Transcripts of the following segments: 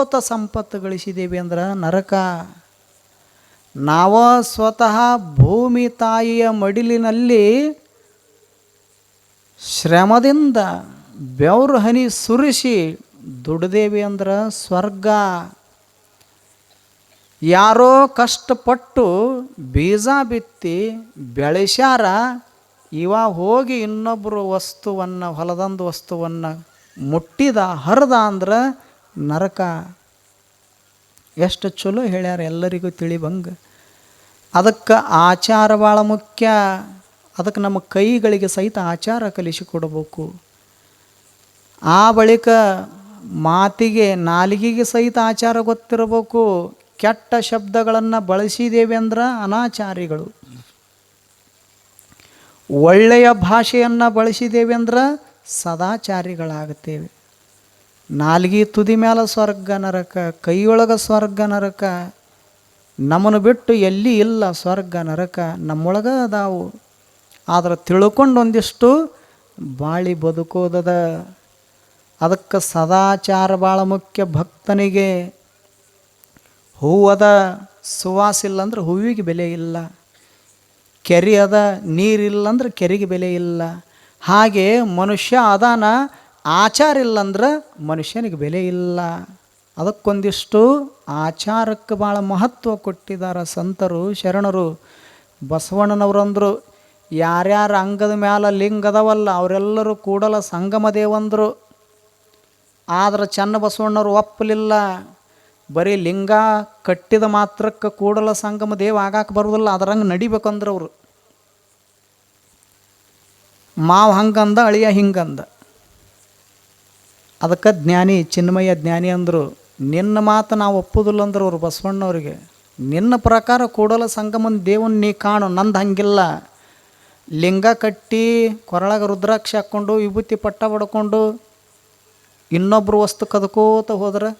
ದುಡಿಕೋತ ಸಂಪತ್ತು ಗಳಿಸಿದ್ದೇವೆ ಅಂದ್ರೆ ನರಕ. ನಾವ ಸ್ವತಃ ಭೂಮಿ ತಾಯಿಯ ಮಡಿಲಿನಲ್ಲಿ ಶ್ರಮದಿಂದ ಬೆವರು ಹನಿ ಸುರಿಸಿ ದುಡಿದೇವಿ ಅಂದ್ರೆ ಸ್ವರ್ಗ. ಯಾರೋ ಕಷ್ಟಪಟ್ಟು ಬೀಜ ಬಿತ್ತಿ ಬೆಳೆಸ್ಯಾರ, ಇವ ಹೋಗಿ ಇನ್ನೊಬ್ಬರು ವಸ್ತುವನ್ನು, ಹೊಲದಂದು ವಸ್ತುವನ್ನು ಮುಟ್ಟಿದ, ಹರಿದ ಅಂದ್ರೆ ನರಕ. ಎಷ್ಟು ಚಲೋ ಹೇಳ್ಯಾರ, ಎಲ್ಲರಿಗೂ ತಿಳಿಬಂಗೆ. ಅದಕ್ಕೆ ಆಚಾರ ಭಾಳ ಮುಖ್ಯ. ಅದಕ್ಕೆ ನಮ್ಮ ಕೈಗಳಿಗೆ ಸಹಿತ ಆಚಾರ ಕಲಿಸಿಕೊಡ್ಬೇಕು. ಆ ಬಳಿಕ ಮಾತಿಗೆ, ನಾಲಿಗೆಗೆ ಸಹಿತ ಆಚಾರ ಗೊತ್ತಿರಬೇಕು. ಕೆಟ್ಟ ಶಬ್ದಗಳನ್ನು ಬಳಸಿದ್ದೇವೆ ಅಂದ್ರೆ ಅನಾಚಾರಿಗಳು. ಒಳ್ಳೆಯ ಭಾಷೆಯನ್ನು ಬಳಸಿದ್ದೇವೆ ಅಂದ್ರೆ ಸದಾಚಾರಿಗಳಾಗುತ್ತೇವೆ. ನಾಲ್ಗೆ ತುದಿ ಮೇಲೆ ಸ್ವರ್ಗ ನರಕ, ಕೈಯೊಳಗೆ ಸ್ವರ್ಗ ನರಕ. ನಮ್ಮನ್ನು ಬಿಟ್ಟು ಎಲ್ಲಿ ಇಲ್ಲ ಸ್ವರ್ಗ ನರಕ, ನಮ್ಮೊಳಗೆ ಅದಾವು. ಆದ್ರೆ ತಿಳ್ಕೊಂಡು ಒಂದಿಷ್ಟು ಬಾಳಿ ಬದುಕೋದದ. ಅದಕ್ಕೆ ಸದಾಚಾರ ಭಾಳ ಮುಖ್ಯ. ಭಕ್ತನಿಗೆ ಹೂವದ ಸುವಾಸ ಇಲ್ಲಂದ್ರೆ ಹೂವಿಗೆ ಬೆಲೆ ಇಲ್ಲ, ಕೆರೆ ಅದ ನೀರಿಲ್ಲಂದ್ರೆ ಕೆರೆಗೆ ಬೆಲೆ ಇಲ್ಲ. ಹಾಗೆ ಮನುಷ್ಯ ಅದಾನ, ಆಚಾರ ಇಲ್ಲಂದ್ರೆ ಮನುಷ್ಯನಿಗೆ ಬೆಲೆ ಇಲ್ಲ. ಅದಕ್ಕೊಂದಿಷ್ಟು ಆಚಾರಕ್ಕೆ ಭಾಳ ಮಹತ್ವ ಕೊಟ್ಟಿದ್ದಾರೆ ಸಂತರು, ಶರಣರು. ಬಸವಣ್ಣನವರಂದರು, ಯಾರ್ಯಾರ ಅಂಗದ ಮ್ಯಾಲ ಲಿಂಗ ಅದಾವಲ್ಲ ಅವರೆಲ್ಲರೂ ಕೂಡಲ ಸಂಗಮ ದೇವಂದರು. ಆದ್ರೆ ಚನ್ನ ಬಸವಣ್ಣವ್ರು ಒಪ್ಪಲಿಲ್ಲ. ಬರೀ ಲಿಂಗ ಕಟ್ಟಿದ ಮಾತ್ರಕ್ಕೆ ಕೂಡಲ ಸಂಗಮ ದೇವ ಆಗಾಕೆ ಬರೋದಿಲ್ಲ, ಅದರಂಗೆ ನಡಿಬೇಕಂದ್ರೆ ಅವರು. ಮಾವು ಹಂಗಂದ, ಅಳಿಯ ಹಿಂಗಂದ. ಅದಕ್ಕೆ ಜ್ಞಾನಿ, ಚಿನ್ಮಯ ಜ್ಞಾನಿ ಅಂದರು. ನಿನ್ನ ಮಾತು ನಾವು ಒಪ್ಪುದಿಲ್ಲ ಅಂದ್ರೆ ಅವರು ಬಸವಣ್ಣವ್ರಿಗೆ. ನಿನ್ನ ಪ್ರಕಾರ ಕೂಡಲ ಸಂಗಮನ ದೇವನ್ ನೀ ಕಾಣು, ನಂದು ಹಂಗಿಲ್ಲ. ಲಿಂಗ ಕಟ್ಟಿ ಕೊರಳಾಗ ರುದ್ರಾಕ್ಷಿ ಹಾಕ್ಕೊಂಡು ವಿಭೂತಿ ಪಟ್ಟ ಬಡ್ಕೊಂಡು ಇನ್ನೊಬ್ಬರು ವಸ್ತು ಕದ್ಕೋತ ಹೋದ್ರೆ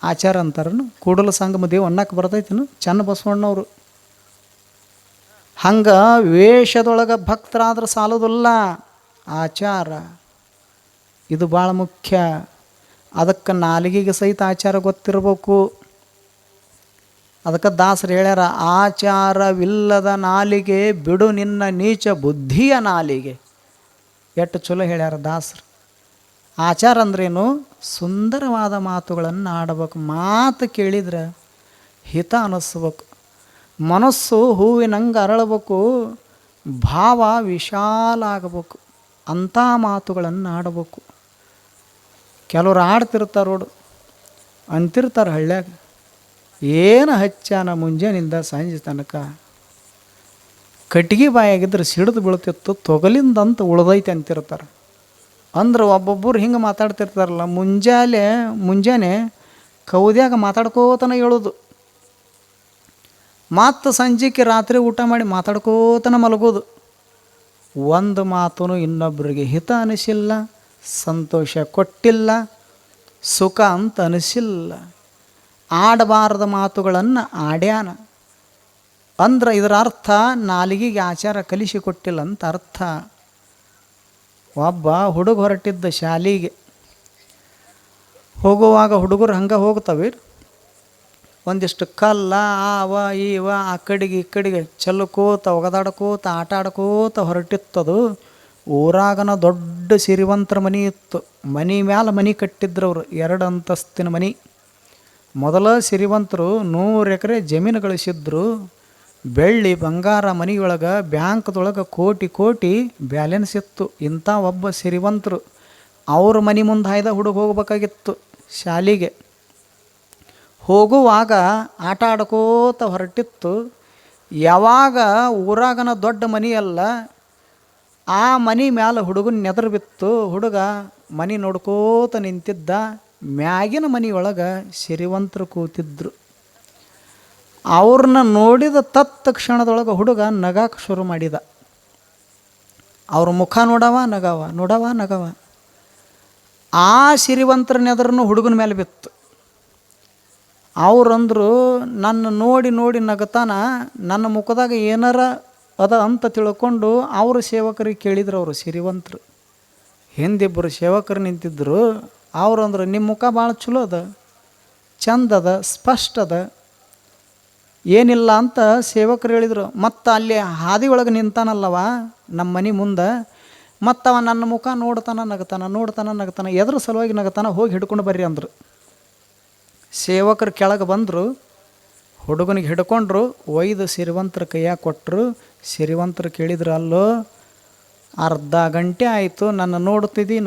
ಆಚಾರ ಅಂತಾರನು? ಕೂಡಲ ಸಂಗಮ ದೇವ ಅನ್ನಕ್ಕೆ ಬರ್ತೈತಿನು ಚನ್ನ ಬಸವಣ್ಣವರು? ಹಂಗೆ ವೇಷದೊಳಗೆ ಭಕ್ತರಾದ್ರೆ ಸಾಲೋದಿಲ್ಲ, ಆಚಾರ ಇದು ಭಾಳ ಮುಖ್ಯ. ಅದಕ್ಕೆ ನಾಲಿಗೆಗೆ ಸಹಿತ ಆಚಾರ ಗೊತ್ತಿರಬೇಕು. ಅದಕ್ಕೆ ದಾಸರು ಹೇಳ್ಯಾರ, ಆಚಾರವಿಲ್ಲದ ನಾಲಿಗೆ ಬಿಡು ನಿನ್ನ ನೀಚ ಬುದ್ಧಿಯ ನಾಲಿಗೆ. ಎಷ್ಟು ಚಲೋ ಹೇಳ್ಯಾರ ದಾಸರು. ಆಚಾರ ಅಂದ್ರೇನು? ಸುಂದರವಾದ ಮಾತುಗಳನ್ನು ಆಡಬೇಕು. ಮಾತು ಕೇಳಿದ್ರೆ ಹಿತ ಅನ್ನಿಸ್ಬೇಕು, ಮನಸ್ಸು ಹೂವಿನಂಗೆ ಅರಳಬೇಕು, ಭಾವ ವಿಶಾಲ ಆಗಬೇಕು. ಅಂಥ ಮಾತುಗಳನ್ನು ಆಡಬೇಕು. ಕೆಲವ್ರು ಆಡ್ತಿರ್ತಾರೆ ನೋಡು, ಅಂತಿರ್ತಾರೆ ಹಳ್ಳ್ಯಾಗ, ಏನು ಹಚ್ಚಾನ ಮುಂಜಾನಿಂದ ಸಂಜೆ ತನಕ, ಕಟ್ಟಿಗೆ ಬಾಯಾಗಿದ್ರೆ ಸಿಡಿದು ಬೀಳ್ತಿತ್ತು, ತೊಗಲಿಂದಂತ ಉಳ್ದೈತೆ ಅಂತಿರ್ತಾರೆ. ಅಂದ್ರೆ ಒಬ್ಬೊಬ್ಬರು ಹಿಂಗೆ ಮಾತಾಡ್ತಿರ್ತಾರಲ್ಲ, ಮುಂಜಾನೆ ಕೌದ್ಯಾಗ ಮಾತಾಡ್ಕೋತನ ಹೇಳೋದು, ಮತ್ತು ಸಂಜೆಗೆ ರಾತ್ರಿ ಊಟ ಮಾಡಿ ಮಾತಾಡ್ಕೋತನ ಮಲಗೋದು. ಒಂದು ಮಾತು ಇನ್ನೊಬ್ಬರಿಗೆ ಹಿತ ಅನಿಸಿಲ್ಲ, ಸಂತೋಷ ಕೊಟ್ಟಿಲ್ಲ, ಸುಖ ಅಂತ ಅನಿಸಿಲ್ಲ. ಆಡಬಾರದ ಮಾತುಗಳನ್ನು ಆಡ್ಯಾನ ಅಂದ್ರೆ ಇದರ ಅರ್ಥ ನಾಲಿಗೆಗೆ ಆಚಾರ ಕಲಿಸಿಕೊಟ್ಟಿಲ್ಲ ಅಂತ ಅರ್ಥ. ಒಬ್ಬ ಹುಡುಗ ಹೊರಟಿದ್ದ ಶಾಲೆಗೆ. ಹೋಗುವಾಗ ಹುಡುಗರು ಹಂಗೆ ಹೋಗ್ತವೆ, ಒಂದಿಷ್ಟು ಕಲ್ಲ ಆವ ಈವ ಆ ಕಡೆಗೆ ಈ ಕಡೆಗೆ ಚೆಲ್ಲಕೋತ ಒಗದಾಡ್ಕೋತ ಆಟ ಆಡ್ಕೋತ ಹೊರಟಿತ್ತದು. ಊರಾಗನ ದೊಡ್ಡ ಸಿರಿವಂತರ ಮನೆ ಇತ್ತು. ಮನೆ ಮ್ಯಾಲ ಮನೆ ಕಟ್ಟಿದ್ರು ಅವರು, 2 ಅಂತಸ್ತಿನ ಮನೆ. ಮೊದಲ ಸಿರಿವಂತರು 100 ಎಕರೆ ಜಮೀನು ಗಳಿಸಿದ್ರು. ಬೆಳ್ಳಿ ಬಂಗಾರ ಮನೆಯೊಳಗೆ, ಬ್ಯಾಂಕ್ದೊಳಗೆ ಕೋಟಿ ಕೋಟಿ ಬ್ಯಾಲೆನ್ಸ್ ಇತ್ತು. ಇಂಥ ಒಬ್ಬ ಸಿರಿವಂತರು. ಅವ್ರ ಮನೆ ಮುಂದೆ ಹಾಯ್ದ ಹುಡುಗ ಹೋಗ್ಬೇಕಾಗಿತ್ತು ಶಾಲೆಗೆ. ಹೋಗುವಾಗ ಆಟ ಆಡ್ಕೋತ ಹೊರಟಿತ್ತು. ಯಾವಾಗ ಊರಾಗನ ದೊಡ್ಡ ಮನೆಯಲ್ಲ, ಆ ಮನೆ ಮ್ಯಾಲ ಹುಡುಗನ ನೆದರು ಬಿತ್ತು. ಹುಡುಗ ಮನೆ ನೋಡ್ಕೋತ ನಿಂತಿದ್ದ. ಮ್ಯಾಗಿನ ಮನೆಯೊಳಗೆ ಸಿರಿವಂತರು ಕೂತಿದ್ರು. ಅವ್ರನ್ನ ನೋಡಿದ ತತ್ಕ್ಷಣದೊಳಗೆ ಹುಡುಗ ನಗಾಕ ಶುರು ಮಾಡಿದ. ಅವ್ರ ಮುಖ ನೋಡವ ನಗವ. ಆ ಸಿರಿವಂತರ ನೆದರನ್ನು ಹುಡುಗನ ಮೇಲೆ ಬಿತ್ತು. ಅವ್ರಂದ್ರು, ನನ್ನ ನೋಡಿ ನಗತಾನ, ನನ್ನ ಮುಖದಾಗ ಏನಾರ ಅದ ಅಂತ ತಿಳ್ಕೊಂಡು ಅವರು ಸೇವಕರಿಗೆ ಕೇಳಿದ್ರು. ಅವರು ಸಿರಿವಂತರು ಹಿಂದಿಬ್ಬರು ಸೇವಕರು ನಿಂತಿದ್ದರು. ಅವ್ರು ಅಂದ್ರೆ ನಿಮ್ಮ ಮುಖ ಭಾಳ ಚಲೋ ಅದ, ಚಂದ ಅದ, ಸ್ಪಷ್ಟ ಅದ, ಏನಿಲ್ಲ ಅಂತ ಸೇವಕರು ಹೇಳಿದರು. ಮತ್ತು ಅಲ್ಲಿ ಹಾದಿ ಒಳಗೆ ನಿಂತಾನಲ್ಲವ ನಮ್ಮ ಮನೆ ಮುಂದೆ, ಮತ್ತು ಅವ ನನ್ನ ಮುಖ ನೋಡ್ತಾನ ನಗ್ತಾನ, ಎದ್ರ ಸಲುವಾಗಿ ನಗ್ತಾನ, ಹೋಗಿ ಹಿಡ್ಕೊಂಡು ಬರ್ರಿ ಅಂದರು. ಸೇವಕರು ಕೆಳಗೆ ಬಂದರು, ಹುಡುಗನಿಗೆ ಹಿಡ್ಕೊಂಡ್ರು, ಒಯ್ದು ಸಿರಿವಂತರ ಕೈಯಾಗ ಕೊಟ್ಟರು. ಸಿರಿವಂತರು ಕೇಳಿದ್ರು, ಅಲ್ಲೋ ಅರ್ಧ ಗಂಟೆ ಆಯಿತು ನನ್ನ ನೋಡ್ತಿದ್ದಿ,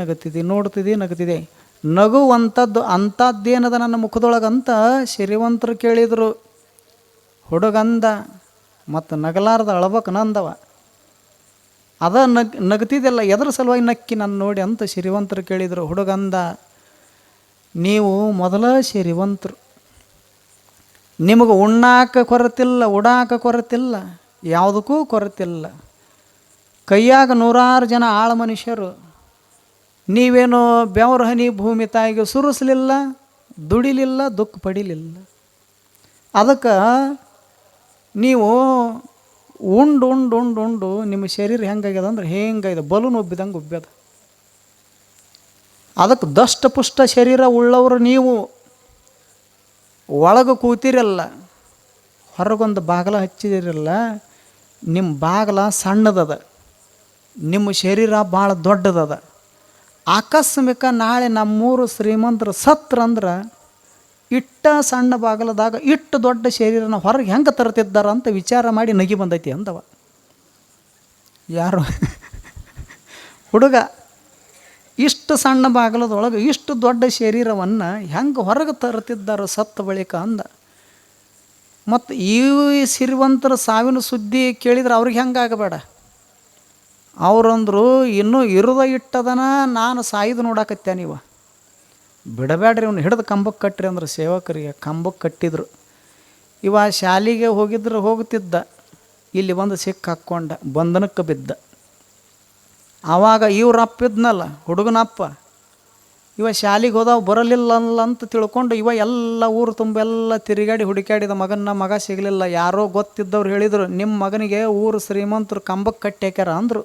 ನಗುವಂಥದ್ದು ಅಂಥದ್ದೇನದ ನನ್ನ ಮುಖದೊಳಗಂತ ಸಿರಿವಂತರು ಕೇಳಿದರು. ಹುಡುಗಂದ, ಮತ್ತು ನಗಲಾರ್ದ ಅಳಬೇಕು ನಂದವ, ಅದ ನಗ್ತಿದ್ದೆಲ್ಲ ಎದ್ರ ಸಲುವಾಗಿ ನಕ್ಕಿ ನನ್ನ ನೋಡಿ ಅಂತ ಸಿರಿವಂತರು ಕೇಳಿದರು. ಹುಡುಗಂದ, ನೀವು ಮೊದಲ ಸಿರಿವಂತರು, ನಿಮಗೆ ಉಣ್ಣಾಕ ಕೊರತಿಲ್ಲ, ಉಡಾಕ ಕೊರತಿಲ್ಲ, ಯಾವುದಕ್ಕೂ ಕೊರತಿಲ್ಲ, ಕೈಯಾಗ 100 ಜನ ಆಳ ಮನುಷ್ಯರು, ನೀವೇನು ಬೆವರು ಹನಿ ಭೂಮಿ ತಾಯಿಗೆ ಸುರಿಸಲಿಲ್ಲ, ದುಡಿಲಿಲ್ಲ, ದುಃಖ ಪಡಿಲಿಲ್ಲ. ಅದಕ್ಕೆ ನೀವು ಉಂಡು ನಿಮ್ಮ ಶರೀರ ಹೆಂಗಾಗ್ಯದ ಅಂದ್ರೆ ಹೆಂಗಾಗಿದೆ, ಬಲೂನ್ ಉಬ್ಬಿದಂಗೆ ಉಬ್ಬ್ಯದ. ಅದಕ್ಕೆ ದಷ್ಟಪುಷ್ಟ ಶರೀರ ಉಳ್ಳವರು ನೀವು ಒಳಗೆ ಕೂತಿರಲ್ಲ, ಹೊರಗೊಂದು ಬಾಗಿಲ ಹಚ್ಚಿದಿರಲ್ಲ, ನಿಮ್ಮ ಬಾಗಿಲ ಸಣ್ಣದದ, ನಿಮ್ಮ ಶರೀರ ಭಾಳ ದೊಡ್ಡದದ. ಆಕಸ್ಮಿಕ ನಾಳೆ ನಮ್ಮೂರು ಶ್ರೀಮಂತರು ಸತ್ರಂದ್ರೆ ಇಟ್ಟ ಸಣ್ಣ ಬಾಗಲದಾಗ ಇಟ್ಟು ದೊಡ್ಡ ಶರೀರನ ಹೊರಗೆ ಹೆಂಗೆ ತರ್ತಿದ್ದಾರ ಅಂತ ವಿಚಾರ ಮಾಡಿ ನಗಿ ಬಂದೈತಿ ಅಂದವ. ಯಾರು ಹುಡುಗ ಇಷ್ಟು ಸಣ್ಣ ಬಾಗಲದೊಳಗೆ ಇಷ್ಟು ದೊಡ್ಡ ಶರೀರವನ್ನು ಹೆಂಗೆ ಹೊರಗೆ ತರ್ತಿದ್ದಾರೋ ಸತ್ತ ಬಳಿಕ ಅಂದ. ಮತ್ತು ಈ ಸಿರಿವಂತರ ಸಾವಿನ ಸುದ್ದಿ ಕೇಳಿದ್ರೆ ಅವ್ರಿಗೆ ಹೆಂಗೆ ಆಗಬೇಡ. ಅವ್ರಂದ್ರು, ಇನ್ನೂ ಇರುದ ಇಟ್ಟದನ ನಾನು ಸಾಯ್ದು ನೋಡಾಕತ್ಯ, ನೀವು ಬಿಡಬೇಡ್ರಿ, ಇವ್ನು ಹಿಡಿದು ಕಂಬಕ್ಕೆ ಕಟ್ಟ್ರಿ ಅಂದ್ರೆ ಸೇವಕರಿಗೆ ಕಂಬಕ್ಕೆ ಕಟ್ಟಿದ್ರು. ಇವ ಶಾಲೆಗೆ ಹೋಗ್ತಿದ್ದ, ಇಲ್ಲಿ ಬಂದು ಸಿಕ್ಕ ಹಾಕ್ಕೊಂಡ, ಬಂಧನಕ್ಕೆ ಬಿದ್ದ. ಆವಾಗ ಇವ್ರ ಅಪ್ಪ ಇದ್ನಲ್ಲ, ಹುಡುಗನಪ್ಪ, ಇವ ಶಾಲೆಗೆ ಹೋದವ ಬರಲಿಲ್ಲ ಅಂತ ತಿಳ್ಕೊಂಡು ಇವ ಎಲ್ಲ ಊರು ತುಂಬ ಎಲ್ಲ ತಿರುಗಾಡಿ ಹುಡುಕಾಡಿದ. ಮಗ ಸಿಗಲಿಲ್ಲ. ಯಾರೋ ಗೊತ್ತಿದ್ದವ್ರು ಹೇಳಿದರು, ನಿಮ್ಮ ಮಗನಿಗೆ ಊರು ಶ್ರೀಮಂತರು ಕಂಬಕ್ಕೆ ಕಟ್ಟಿ ಹಾಕ್ಯಾರ ಅಂದರು.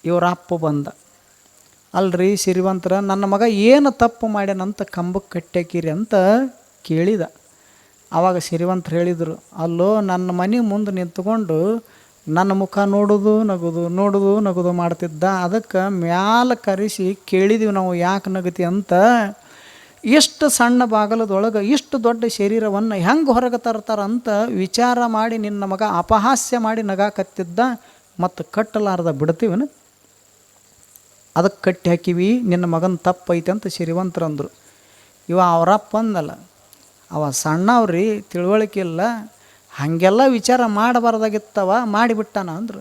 ಇವ್ರ ಅಪ್ಪ ಬಂದ, ಅಲ್ರಿ ಸಿರಿವಂತರ, ನನ್ನ ಮಗ ಏನು ತಪ್ಪು ಮಾಡ್ಯಾನಂತ ಕಂಬಕ್ಕೆ ಕಟ್ಟಿ ಹಾಕಿರಿ ಅಂತ ಕೇಳಿದ. ಆವಾಗ ಸಿರಿವಂತರು ಹೇಳಿದರು, ಅಲ್ಲೋ ನನ್ನ ಮನೆ ಮುಂದೆ ನಿಂತ್ಕೊಂಡು ನನ್ನ ಮುಖ ನೋಡೋದು ನಗೋದು ಮಾಡ್ತಿದ್ದ, ಅದಕ್ಕೆ ಮ್ಯಾಲ ಕರೆಸಿ ಕೇಳಿದೀವಿ ನಾವು ಯಾಕೆ ನಗತಿ ಅಂತ. ಇಷ್ಟು ಸಣ್ಣ ಬಾಗಲದೊಳಗೆ ಇಷ್ಟು ದೊಡ್ಡ ಶರೀರವನ್ನು ಹೆಂಗೆ ಹೊರಗೆ ತರ್ತಾರಂತ ವಿಚಾರ ಮಾಡಿ ನಿನ್ನ ಮಗ ಅಪಹಾಸ್ಯ ಮಾಡಿ ನಗಾಕತ್ತಿದ್ದ, ಮತ್ತು ಕಟ್ಟಲಾರ್ದ ಬಿಡ್ತೀವನ, ಅದಕ್ಕೆ ಕಟ್ಟಿ ಹಾಕಿವಿ, ನಿನ್ನ ಮಗನ ತಪ್ಪೈತೆ ಅಂತ ಸಿರಿವಂತರಂದರು. ಇವ ಅವರಪ್ಪ ಅಂದಲ್ಲ, ಅವ ಸಣ್ಣವ್ರಿ, ತಿಳುವಳಿಕೆ ಇಲ್ಲ, ಹಾಗೆಲ್ಲ ವಿಚಾರ ಮಾಡಬಾರ್ದಾಗಿತ್ತವ, ಮಾಡಿಬಿಟ್ಟಾನ ಅಂದರು.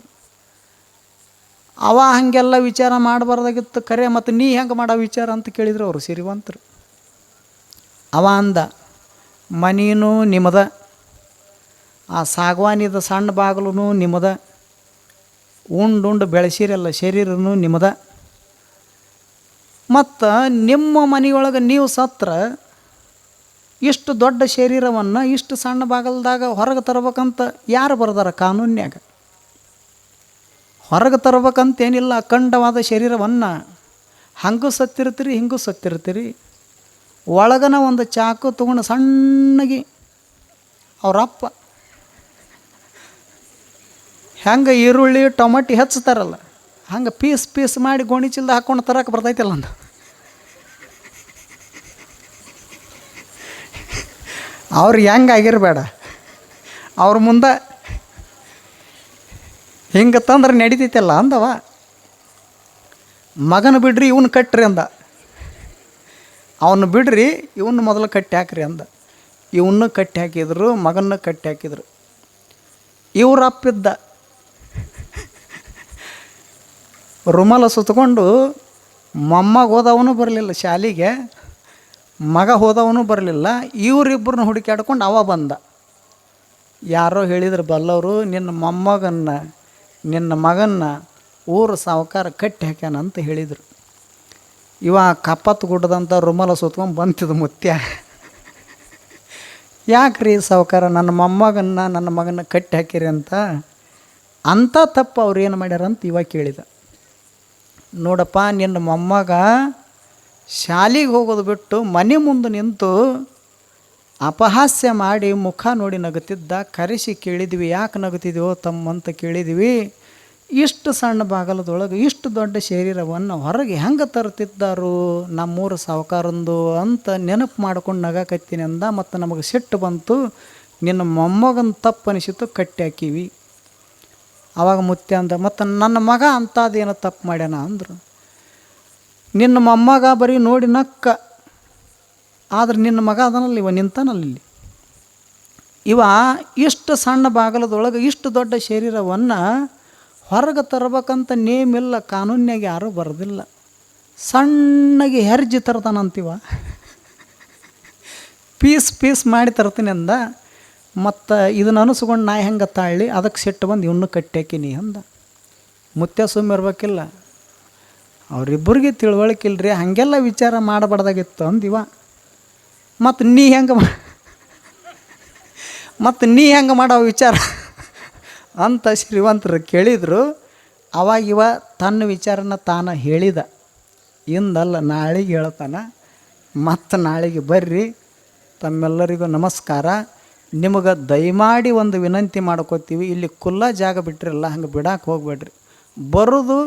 ಅವ ಹಾಗೆಲ್ಲ ವಿಚಾರ ಮಾಡಬಾರ್ದಾಗಿತ್ತು ಖರೆ, ಮತ್ತು ನೀ ಹೆಂಗೆ ಮಾಡೋ ವಿಚಾರ ಅಂತ ಕೇಳಿದ್ರು ಅವರು ಸಿರಿವಂತರು. ಅವ ಅಂದ, ಮನೀನೂ ನಿಮ್ಮದ, ಆ ಸಾಗವಾನಿದ ಸಣ್ಣ ಬಾಗಿಲು ನಿಮ್ಮದ, ಉಂಡು ಬೆಳೆಸಿರಲ್ಲ ಶರೀರನೂ ನಿಮ್ಮದ, ಮತ್ತು ನಿಮ್ಮ ಮನೆಯೊಳಗೆ ನೀವು ಸತ್ರ ಇಷ್ಟು ದೊಡ್ಡ ಶರೀರವನ್ನು ಇಷ್ಟು ಸಣ್ಣ ಬಾಗಲ್ದಾಗ ಹೊರಗೆ ತರ್ಬೇಕಂತ ಯಾರು ಬರ್ದಾರ ಕಾನೂನ್ಯಾಗ? ಹೊರಗೆ ತರ್ಬೇಕಂತೇನಿಲ್ಲ. ಅಖಂಡವಾದ ಶರೀರವನ್ನು ಹಂಗೂ ಸತ್ತಿರ್ತೀರಿ, ಹಿಂಗೂ ಸತ್ತಿರ್ತೀರಿ. ಒಳಗನ ಒಂದು ಚಾಕು ತೊಗೊಂಡು ಸಣ್ಣಗೆ ಅವರಪ್ಪ ಹೆಂಗೆ ಈರುಳ್ಳಿ ಟೊಮೆಟೊ ಹೆಚ್ಚುತ್ತಾರಲ್ಲ, ಹಂಗೆ ಪೀಸ್ ಮಾಡಿ ಗೋಣಿ ಚೀಲದ ಹಾಕ್ಕೊಂಡು ತರಕ್ಕೆ ಬರ್ತೈತಿಲ್ಲ ಅಂದ. ಅವ್ರು ಹೆಂಗೆ ಆಗಿರಬೇಡ, ಅವ್ರ ಮುಂದೆ ಹಿಂಗೆ ತಂದ್ರೆ ನಡೀತೈತಲ್ಲ ಅಂದವ. ಮಗನ ಬಿಡ್ರಿ ಇವನು ಕಟ್ರಿ ಅಂದ, ಅವನು ಬಿಡ್ರಿ ಇವನು ಮೊದಲು ಕಟ್ಟಿ ಹಾಕ್ರಿ ಅಂದ. ಇವನ್ನ ಕಟ್ಟಿ ಹಾಕಿದ್ರು, ಮಗನ್ನ ಕಟ್ಟಿ ಹಾಕಿದ್ರು. ಇವ್ರಪ್ಪಿದ್ದ ರುಮಾಲ ಸುತ್ತಕೊಂಡು ಮೊಮ್ಮಗ ಹೋದವನು ಬರಲಿಲ್ಲ ಶಾಲೆಗೆ, ಮಗ ಹೋದವನು ಬರಲಿಲ್ಲ. ಇವರಿಬ್ಬರನ್ನ ಹುಡುಕಾಡ್ಕೊಂಡು ಅವ ಬಂದ. ಯಾರೋ ಹೇಳಿದ್ರು ಬಲ್ಲವರು, ನಿನ್ನ ಮಗನ್ನ ಊರು ಸಾವುಕಾರ ಕಟ್ಟಿ ಹಾಕ್ಯಾನ ಅಂತ ಹೇಳಿದರು. ಇವ ಕಪ್ಪತ್ತು ಗುಡ್ಡದಂಥ ರುಮಾಲ ಸುತ್ಕೊಂಡು ಬಂತಿದ್ದು ಮುತ್ಯ. ಯಾಕ್ರಿ ಸಾವುಕಾರ ನನ್ನ ಮಗನ ಕಟ್ಟಿ ಹಾಕಿರಿ ಅಂತ ತಪ್ಪು ಅವ್ರು ಏನು ಮಾಡ್ಯಾರಂತ ಇವ ಕೇಳಿದ. ನೋಡಪ್ಪ, ನಿನ್ನ ಮೊಮ್ಮಗ ಶಾಲೆಗೆ ಹೋಗೋದು ಬಿಟ್ಟು ಮನೆ ಮುಂದೆ ನಿಂತು ಅಪಹಾಸ್ಯ ಮಾಡಿ ಮುಖ ನೋಡಿ ನಗುತ್ತಿದ್ದ. ಕರೆಸಿ ಕೇಳಿದ್ವಿ, ಯಾಕೆ ನಗುತ್ತಿದ್ದೀವೋ ತಮ್ಮ ಅಂತ ಕೇಳಿದ್ವಿ. ಇಷ್ಟು ಸಣ್ಣ ಬಾಗಲದೊಳಗೆ ಇಷ್ಟು ದೊಡ್ಡ ಶರೀರವನ್ನು ಹೊರಗೆ ಹೆಂಗೆ ತರ್ತಿದ್ದಾರು ನಮ್ಮೂರು ಸಾವುಕಾರಂದು ಅಂತ ನೆನಪು ಮಾಡ್ಕೊಂಡು ನಗಾಕತ್ತೀನಿ ಅಂದ. ಮತ್ತು ನಮಗೆ ಸಿಟ್ಟು ಬಂತು. ನಿನ್ನ ಮೊಮ್ಮಗನ ತಪ್ಪು ಅನಿಸಿತು, ಕಟ್ಟಿ ಹಾಕಿವಿ. ಆವಾಗ ಮುತ್ಯ ಅಂದ, ಮತ್ತು ನನ್ನ ಮಗ ಅಂಥದ್ದೇನೋ ತಪ್ಪು ಮಾಡ್ಯಾನ ಅಂದರು. ನಿನ್ನ ಮೊಮ್ಮಗ ಬರೀ ನೋಡಿ ನಕ್ಕ, ಆದ್ರೆ ನಿನ್ನ ಮಗ ಅದನಲ್ಲಿ ಇವ ನಿಂತಾನಲ್ಲಿ. ಇವ ಇಷ್ಟು ಸಣ್ಣ ಬಾಗಲದೊಳಗೆ ಇಷ್ಟು ದೊಡ್ಡ ಶರೀರವನ್ನು ಹೊರಗೆ ತರಬೇಕಂತ ನೇಮಿಲ್ಲ, ಕಾನೂನ್ಯಾಗ ಯಾರೂ ಬರೋದಿಲ್ಲ. ಸಣ್ಣಗೆ ಹೆರ್ಜಿ ತರ್ತಾನಂತೀವ, ಪೀಸ್ ಮಾಡಿ ತರ್ತೀನಿ ಅಂದ. ಮತ್ತು ಇದನ್ನು ಅನಿಸ್ಕೊಂಡು ನಾ ಹೆಂಗೆ ತಾಳಿ, ಅದಕ್ಕೆ ಸಿಟ್ಟು ಬಂದು ಇವನು ಕಟ್ಟಾಕಿನಿ ಅಂದ. ಮುತ್ಯ ಸುಮ್ಮ ಇರ್ಬೇಕಿಲ್ಲ, ಅವರಿಬ್ಬರಿಗೆ ತಿಳುವಳಿಕಿಲ್ರಿ, ಹಾಗೆಲ್ಲ ವಿಚಾರ ಮಾಡಬಾರ್ದಾಗಿತ್ತು ಅಂದಿವ. ಮತ್ತು ನೀ ಹೆಂಗೆ ಮಾಡೋ ವಿಚಾರ ಅಂತ ಶ್ರೀವಂತರು ಕೇಳಿದರು. ಅವಾಗ ಇವ ತನ್ನ ವಿಚಾರನ ತಾನು ಹೇಳಿದ. ಇಂದಲ್ಲ ನಾಳೆಗೆ ಹೇಳ್ತಾನೆ. ಮತ್ತು ನಾಳೆಗೆ ಬರ್ರಿ, ತಮ್ಮೆಲ್ಲರಿಗೂ ನಮಸ್ಕಾರ. ನಿಮಗೆ ದಯಮಾಡಿ ಒಂದು ವಿನಂತಿ ಮಾಡ್ಕೋತೀವಿ, ಇಲ್ಲಿ ಖುಲ್ಲಾ ಜಾಗ ಬಿಟ್ಟಿರಲ್ಲ, ಹಂಗೆ ಬಿಡಕ್ಕೆ ಹೋಗ್ಬೇಡ್ರಿ. ಬರೋದು